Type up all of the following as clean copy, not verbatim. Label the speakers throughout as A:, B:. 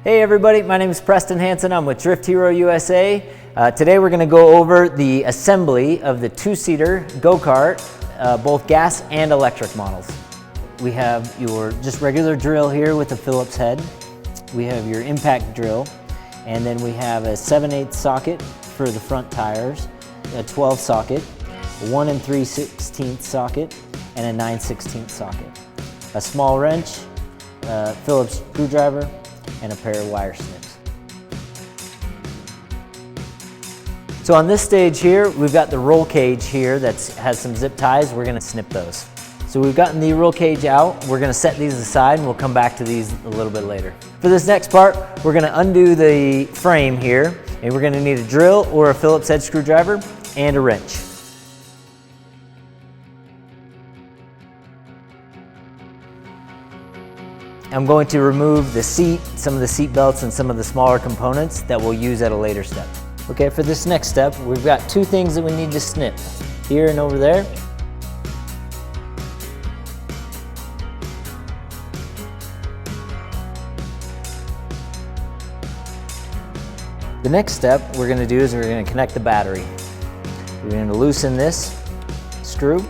A: Hey everybody, my name is Preston Hansen. I'm with Drift Hero USA. Today we're going to go over the assembly of the two-seater go-kart, both gas and electric models. We have your just regular drill here with a Phillips head. We have your impact drill, and then we have a 7/8 socket for the front tires, a 12 socket, a 1 3/16 socket, and a 9/16 socket. A small wrench, a Phillips screwdriver, and a pair of wire snips. So on this stage here, we've got the roll cage here that has some zip ties. We're going to snip those. So we've gotten the roll cage out. We're going to set these aside and we'll come back to these a little bit later. For this next part, we're going to undo the frame here, and we're going to need a drill or a Phillips head screwdriver and a wrench. I'm going to remove the seat, some of the seat belts, and some of the smaller components that we'll use at a later step. Okay, for this next step, we've got two things that we need to snip, here and over there. The next step we're going to do is we're going to connect the battery. We're going to loosen this screw.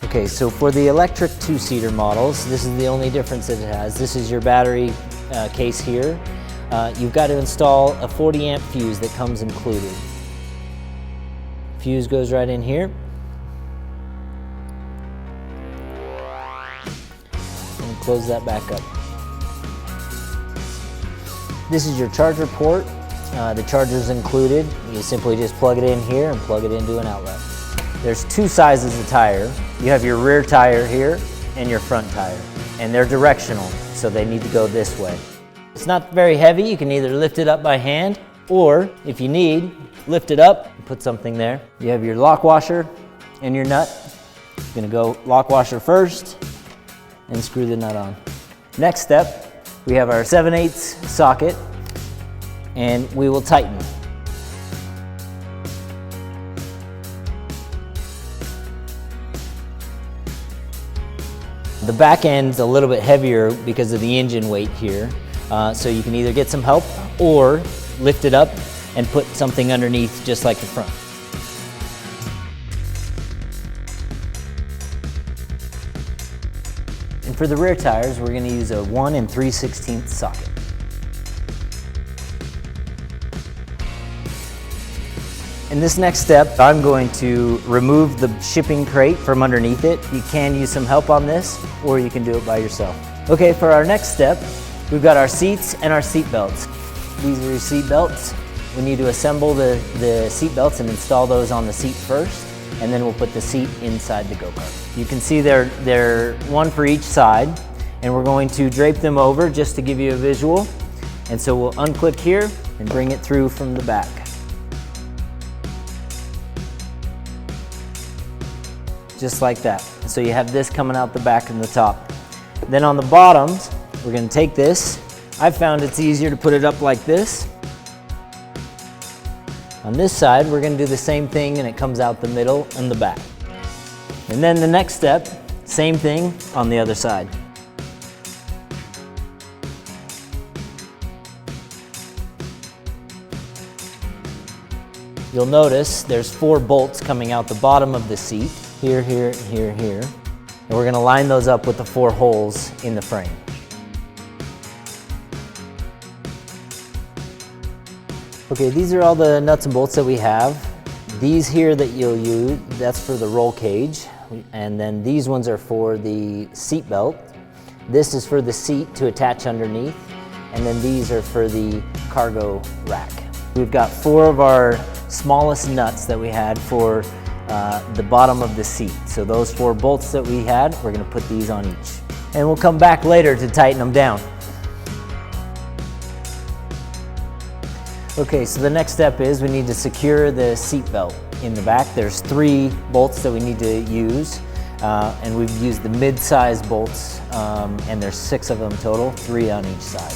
A: Okay, so for the electric two-seater models, this is the only difference that it has. This is your battery case here. You've got to install a 40 amp fuse that comes included. Fuse goes right in here. And close that back up. This is your charger port. The charger's included. You simply just plug it in here and plug it into an outlet. There's two sizes of tire. You have your rear tire here and your front tire, and they're directional, so they need to go this way. It's not very heavy. You can either lift it up by hand, or if you need, lift it up and put something there. You have your lock washer and your nut. You're gonna go lock washer first and screw the nut on. Next step, we have our 7/8 socket, and we will tighten. The back end's a little bit heavier because of the engine weight here, so you can either get some help or lift it up and put something underneath just like the front. And for the rear tires, we're going to use a 1 3/16 socket. In this next step, I'm going to remove the shipping crate from underneath it. You can use some help on this, or you can do it by yourself. Okay, for our next step, we've got our seats and our seat belts. These are your seat belts. We need to assemble the seat belts and install those on the seat first, and then we'll put the seat inside the go-kart. You can see they're one for each side, and we're going to drape them over just to give you a visual. And so we'll unclick here and bring it through from the back. Just like that. So you have this coming out the back and the top. Then on the bottoms, we're going to take this. I've found it's easier to put it up like this. On this side, we're going to do the same thing, and it comes out the middle and the back. And then the next step, same thing on the other side. You'll notice there's 4 bolts coming out the bottom of the seat. Here, here, here, here. And we're going to line those up with the 4 holes in the frame. Okay, these are all the nuts and bolts that we have. These here that you'll use, that's for the roll cage. And then these ones are for the seat belt. This is for the seat to attach underneath. And then these are for the cargo rack. We've got 4 of our smallest nuts that we had for the bottom of the seat. So those 4 bolts that we had, we're going to put these on each. And we'll come back later to tighten them down. Okay, so the next step is we need to secure the seat belt in the back. There's 3 bolts that we need to use, and we've used the mid-size bolts, and there's 6 of them total, 3 on each side.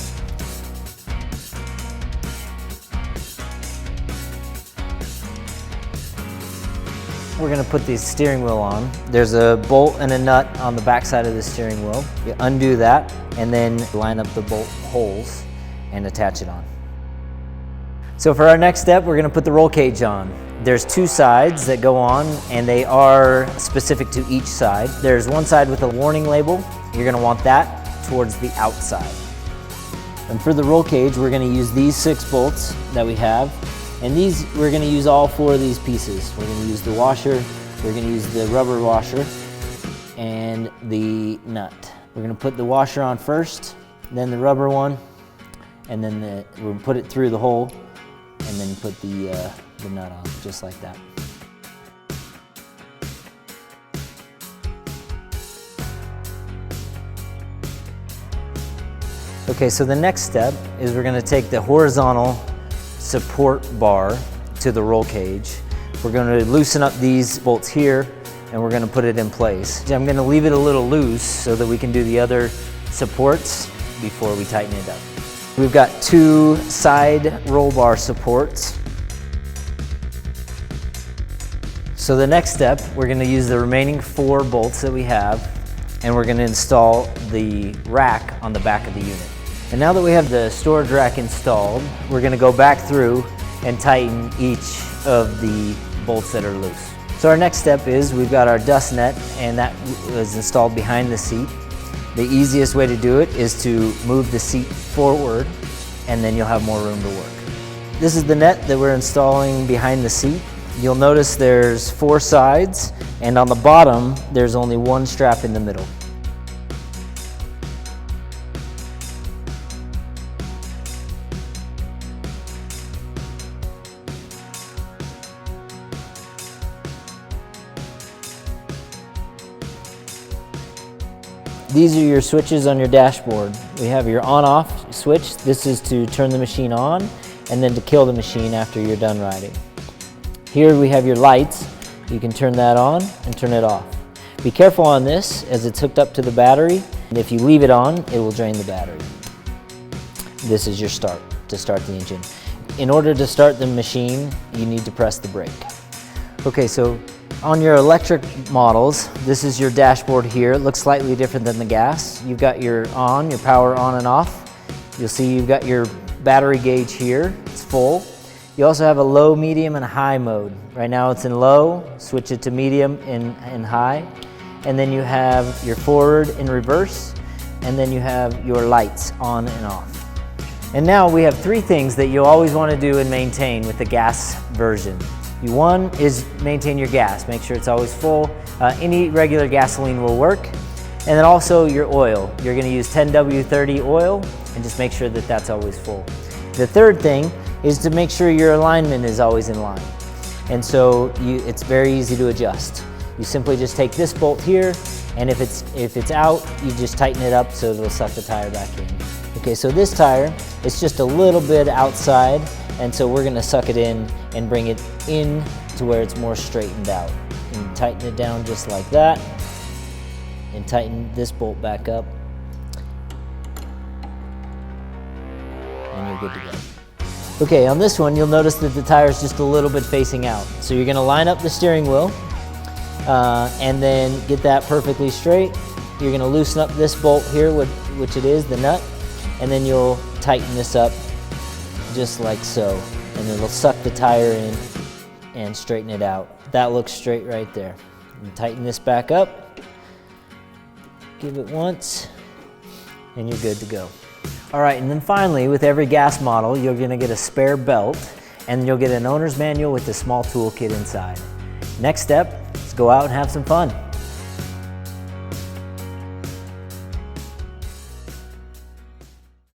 A: we're gonna put the steering wheel on. There's a bolt and a nut on the back side of the steering wheel. You undo that and then line up the bolt holes and attach it on. So for our next step, we're gonna put the roll cage on. There's two sides that go on and they are specific to each side. There's one side with a warning label. You're gonna want that towards the outside. And for the roll cage, we're gonna use these 6 bolts that we have. And these, we're gonna use all 4 of these pieces. We're gonna use the washer, we're gonna use the rubber washer, and the nut. We're gonna put the washer on first, then the rubber one, and then we'll put it through the hole, and then put the nut on, just like that. Okay, so the next step is we're gonna take the horizontal support bar to the roll cage. We're going to loosen up these bolts here and we're going to put it in place. I'm going to leave it a little loose so that we can do the other supports before we tighten it up. We've got 2 side roll bar supports. So the next step, we're going to use the remaining 4 bolts that we have and we're going to install the rack on the back of the unit. And now that we have the storage rack installed, we're gonna go back through and tighten each of the bolts that are loose. So our next step is we've got our dust net and that was installed behind the seat. The easiest way to do it is to move the seat forward and then you'll have more room to work. This is the net that we're installing behind the seat. You'll notice there's 4 sides and on the bottom there's only 1 strap in the middle. These are your switches on your dashboard. We have your on-off switch. This is to turn the machine on and then to kill the machine after you're done riding. Here we have your lights. You can turn that on and turn it off. Be careful on this as it's hooked up to the battery. And if you leave it on, it will drain the battery. This is your start, to start the engine. In order to start the machine, you need to press the brake. Okay, so on your electric models, this is your dashboard here. It looks slightly different than the gas. You've got your power on and off. You'll see you've got your battery gauge here. It's full. You also have a low, medium, and high mode. Right now it's in low, switch it to medium and high. And then you have your forward and reverse, and then you have your lights on and off. And now we have 3 things that you'll always want to do and maintain with the gas version. One is maintain your gas, make sure it's always full. Any regular gasoline will work. And then also your oil. You're going to use 10W30 oil and just make sure that that's always full. The third thing is to make sure your alignment is always in line. And so it's very easy to adjust. You simply just take this bolt here, and if it's out, you just tighten it up so it'll suck the tire back in. Okay, so this tire is just a little bit outside, and so we're going to suck it in and bring it in to where it's more straightened out. And tighten it down just like that, and tighten this bolt back up, and you're good to go. Okay, on this one, you'll notice that the tire is just a little bit facing out. So you're going to line up the steering wheel and then get that perfectly straight. You're going to loosen up this bolt here, which it is, the nut, and then you'll tighten this up just like so. And it'll suck the tire in and straighten it out. That looks straight right there. And tighten this back up, give it once, and you're good to go. All right, and then finally, with every gas model, you're gonna get a spare belt, and you'll get an owner's manual with a small toolkit inside. Next step is go out and have some fun.